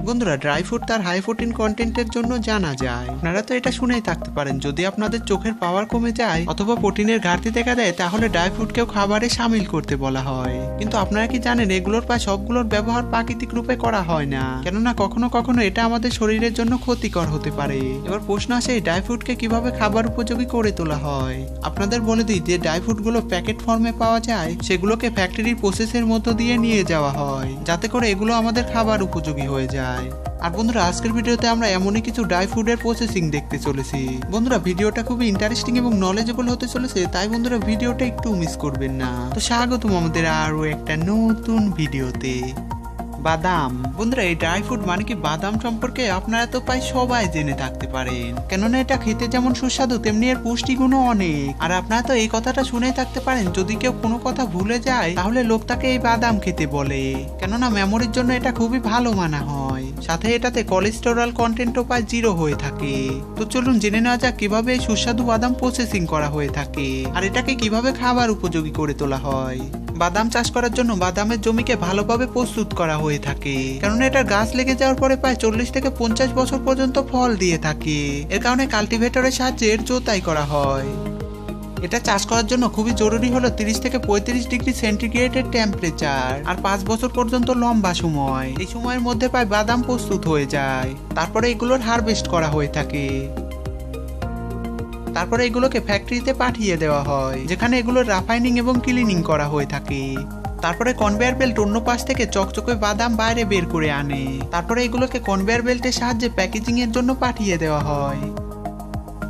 বন্ধুরা, dry fruit তার high protein কন্টেন্টের জন্য জানা যায়। আপনারা তো এটা শুনেই থাকতে পারেন, যদি আপনাদের চোখের পাওয়ার কমে যায় অথবা প্রোটিনের ঘাটতি দেখা দেয় তাহলে ড্রাই ফ্রুটকেও খাবারে শামিল করতে বলা হয়। কিন্তু আপনারা কি জানেন এগুলোর প্রায় সবগুলোর ব্যবহার প্রাকৃতিক রূপে করা হয় না, কেননা কখনো কখনো এটা আমাদের শরীরের জন্য ক্ষতিকর হতে পারে। এবার প্রশ্ন আসে এই ড্রাই ফ্রুটকে কিভাবে খাবার উপযোগী করে তোলা হয়। আপনাদের বলে দিই যে ড্রাই ফ্রুটগুলো প্যাকেট ফর্মে পাওয়া যায়, সেগুলোকে ফ্যাক্টরির প্রসেসের মধ্য দিয়ে নিয়ে যাওয়া হয় যাতে করে এগুলো আমাদের খাবার উপযোগী হয়ে যায়। আর বন্ধুরা, আজকের ভিডিওতে আমরা এমনই কিছু ড্রাই ফ্রুটের প্রসেসিং দেখতে চলেছি। বন্ধুরা, ভিডিওটা খুবই ইন্টারেস্টিং এবং নলেজেবল হতে চলেছে, তাই বন্ধুরা ভিডিওটা একটু মিস করবেন না। তো স্বাগতম আমাদের আরো একটা নতুন ভিডিওতে। বাদাম। বন্ধুরা, এই ড্রাই ফ্রুট মানে কি বাদাম সম্পর্কে আপনারা তো প্রায় সবাই জেনে থাকতে পারেন, কেননা এটা খেতে যেমন সুস্বাদু তেমনি এর পুষ্টিগুণও অনেক। আর আপনারা তো এই কথাটা শুনেই থাকতে পারেন, যদি কেউ কোনো কথা ভুলে যায় তাহলে লোক তাকে এই বাদাম খেতে বলে, কেননা মেমোরির জন্য এটা খুবই ভালো মানা হয়। সাথে এটাতে কোলেস্টেরল কন্টেন্টও প্রায় 0 হয়ে থাকে। তো চলুন জেনে নেওয়া যাক কিভাবে এই সুস্বাদু বাদাম প্রসেসিং করা হয়ে থাকে আর এটাকে কিভাবে খাবার উপযোগী করে তোলা হয়। বাদাম চাষ করার জন্য বাদামের জমিকে ভালোভাবে প্রস্তুত করা হয়ে থাকে, কারণ এটার গাছ লেগে যাওয়ার পরে প্রায় 40 থেকে 50 বছর পর্যন্ত ফল দিয়ে থাকে। এর কারণে কাল্টিভেটরের সাহায্যে এর জোতাই করা হয়। এটা চাষ করার জন্য খুবই জরুরি হলো 30 থেকে 35 ডিগ্রি সেন্টিগ্রেডের টেম্পারেচার আর 5 বছর পর্যন্ত লম্বা সময়। এই সময়ের মধ্যে প্রায় বাদাম প্রস্তুত হয়ে যায়। তারপরে এগুলোর হারভেস্ট করা হয়ে থাকে। তারপরে এগুলোকে ফ্যাক্টরিতে পাঠিয়ে দেওয়া হয়, যেখানে এগুলোর রাফাইনিং এবং ক্লিনিং করা হয়ে থাকে। তারপরে কনভেয়ার বেল্ট অন্য পাশ থেকে চকচকে বাদাম বাইরে বের করে আনে। তারপরে এগুলোকে কনভেয়ার বেল্টের সাহায্যে প্যাকেজিং এর জন্য পাঠিয়ে দেওয়া হয়।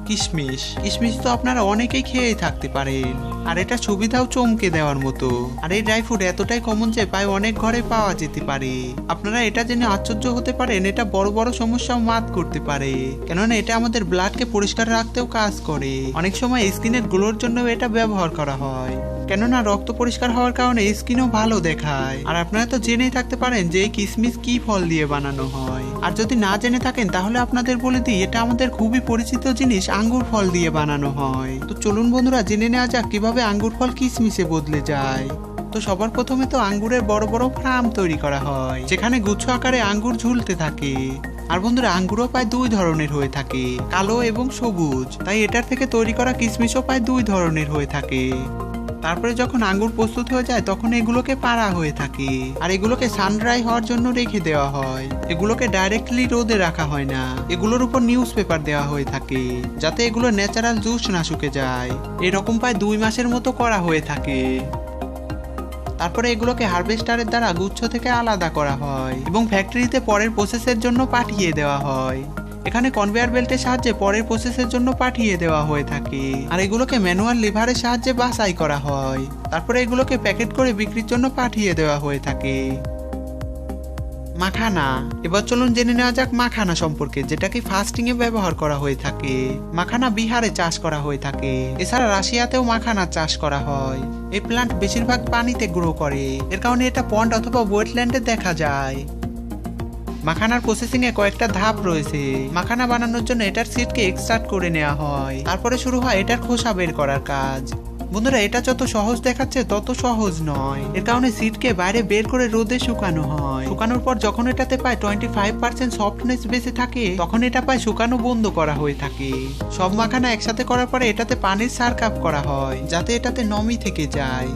কিশমিশ। কিশমিশ তো আপনারা অনেকেই খেয়েই থাকতে পারেন, আর এটা সুবিধাও চমকে দেওয়ার মতো। আর এই ড্রাই ফ্রুট এতটাই কমন যে প্রায় অনেক ঘরে পাওয়া যেতে পারে। আপনারা এটা জেনে আশ্চর্য হতে পারেন, এটা বড় বড় সমস্যাও মাত করতে পারে, কেননা এটা আমাদের ব্লাডকে পরিষ্কার রাখতেও কাজ করে। অনেক সময় স্কিনের গ্লোর জন্য এটা ব্যবহার করা হয়, কেননা রক্ত পরিষ্কার হওয়ার কারণে স্কিনও ভালো দেখায়। আর আপনারা তো জেনেই থাকতে পারেন যে এই কিশমিশ কি ফল দিয়ে বানানো হয়। আর যদি না জেনে থাকেন তাহলে আপনাদের বলে দিই, এটা আমাদের খুবই পরিচিত জিনিস আঙ্গুর ফল দিয়ে বানানো হয়। তো চলুন বন্ধুরা জেনে নেওয়া যাক কিভাবে আঙ্গুর ফল কিশমিশে বদলে যায়। তো সবার প্রথমে তো আঙ্গুরের বড় বড় ফার্ম তৈরি করা হয়, যেখানে গুচ্ছ আকারে আঙ্গুর ঝুলতে থাকে। আর বন্ধুরা, আঙ্গুরও প্রায় 2 ধরনের হয়ে থাকে, কালো এবং সবুজ। তাই এটার থেকে তৈরি করা কিশমিশও প্রায় 2 ধরনের হয়ে থাকে। তারপরে যখন আঙ্গুর প্রস্তুত হয়ে যায় তখন এগুলোকে পাড়া হয়ে থাকে, আর এগুলোকে সানড্রাই হওয়ার জন্য রেখে দেওয়া হয়। এগুলোকে ডাইরেক্টলি রোদে রাখা হয় না, এগুলোর উপর নিউজ পেপার দেওয়া হয়ে থাকে, যাতে এগুলো ন্যাচারাল জুস না শুকে যায়। এরকম প্রায় 2 মাসের মতো করা হয়ে থাকে। তারপরে এগুলোকে হারভেস্টারের দ্বারা গুচ্ছ থেকে আলাদা করা হয় এবং ফ্যাক্টরিতে পরের প্রসেসের জন্য পাঠিয়ে দেওয়া হয়। এখানে কনভেয়ার বেল্টের সাহায্যে পরের প্রসেসের জন্য পাঠিয়ে দেওয়া হয়ে থাকে, আর এগুলোকে ম্যানুয়াল লিভারের সাহায্যে বাছাই করা হয়। তারপরে এগুলোকে প্যাকেট করে বিক্রির জন্য পাঠিয়ে দেওয়া হয়ে থাকে। মাখানা। এবার চলুন জেনে নেওয়া যাক মাখানা সম্পর্কে, যেটাকে ফাস্টিং এ ব্যবহার করা হয়ে থাকে। মাখানা বিহারে চাষ করা হয়ে থাকে, এছাড়া রাশিয়াতেও মাখানা চাষ করা হয়। এই প্ল্যান্ট বেশিরভাগ পানিতে গ্রো করে, এর কারণে এটা পন্ড অথবা ওয়েটল্যান্ডে দেখা যায়। মাখানার প্রসেসিং এ কয়েকটা ধাপ রয়েছে। মাখানা বানানোর জন্য এটার সিডকে এক্সট্রাক্ট করে নেওয়া হয়, তারপরে শুরু হয় এটার খোসা বের করার কাজ। বন্ধুরা, এটা যত সহজ দেখাচ্ছে তত সহজ নয়। এর কারণে সিডকে বাইরে বের করে রোদে শুকানো হয়। শুকানোর পর যখন এটাতে প্রায় 25% সফটনেস বেঁচে থাকে তখন এটা প্রায় শুকানো বন্ধ করা হয়ে থাকে। সব মাখানা একসাথে করার পরে এটাতে পানির সার্কাপ করা হয়, যাতে এটাতে নমি থেকে যায়।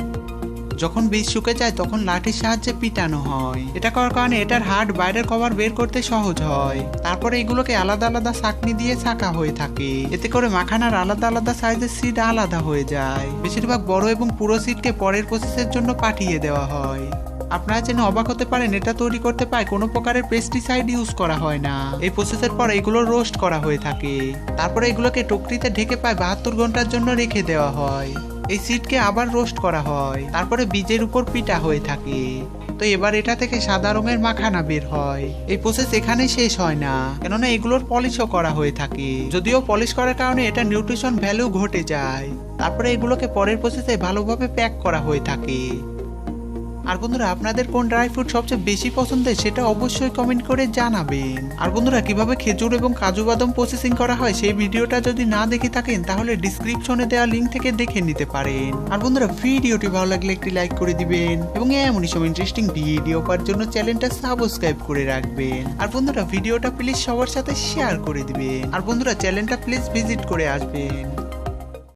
যখন বীজ শুকে যায় তখন লাঠির সাহায্যে পিটানো হয়। এটা করার কারণে এটার হার্ড বাইরের কভার বের করতে সহজ হয়। তারপরে এগুলোকে আলাদা আলাদা ছাঁকনি দিয়ে ছাঁকা হয়ে থাকে, এতে করে মাখানার আলাদা আলাদা সাইজের সিড আলাদা হয়ে যায়। বেশিরভাগ বড় এবং পুরো সিডকে পরের প্রসেসের জন্য পাঠিয়ে দেওয়া হয়। আপনারা যেন অবাক হতে পারেন, এটা তৈরি করতে পায় কোনো প্রকারের পেস্টিসাইড ইউজ করা হয় না। এই প্রসেসের পর এগুলো রোস্ট করা হয়ে থাকে। তারপরে এগুলোকে টকরিতে ঢেকে প্রায় 72 ঘন্টার জন্য রেখে দেওয়া হয়। এই সিডকে আবার রোস্ট করা হয়, তারপরে বীজের উপর পিটা হয়ে থাকে। তো এবার এটা থেকে সাদা রঙের মাখানা বের হয়। এই প্রসেস এখানেই শেষ হয় না, কেননা এগুলোর পলিশও করা হয়ে থাকে। যদিও পলিশ করার কারণে এটা নিউট্রিশন ভ্যালু ঘটে যায়। তারপরে এগুলোকে পরের প্রসেসে ভালোভাবে প্যাক করা হয়ে থাকে। আর বন্ধুরা আপনাদের কোন ড্রাই ফ্রুট সবচেয়ে বেশি পছন্দের সেটা অবশ্যই কমেন্ট করে জানাবেন। আর বন্ধুরা কিভাবে খেজুর এবং কাজু বাদাম প্রসেসিং করা হয় সেই ভিডিওটা যদি না দেখে থাকেন তাহলে ডিসক্রিপশনে দেওয়া লিঙ্ক থেকে দেখে নিতে পারেন। আর বন্ধুরা ভিডিওটি ভালো লাগলে একটি লাইক করে দিবেন এবং এমনই সব ইন্টারেস্টিং ভিডিও পাওয়ার জন্য চ্যানেলটা সাবস্ক্রাইব করে রাখবেন। আর বন্ধুরা ভিডিওটা প্লিজ সবার সাথে শেয়ার করে দিবেন। আর বন্ধুরা চ্যানেলটা প্লিজ ভিজিট করে আসবেন।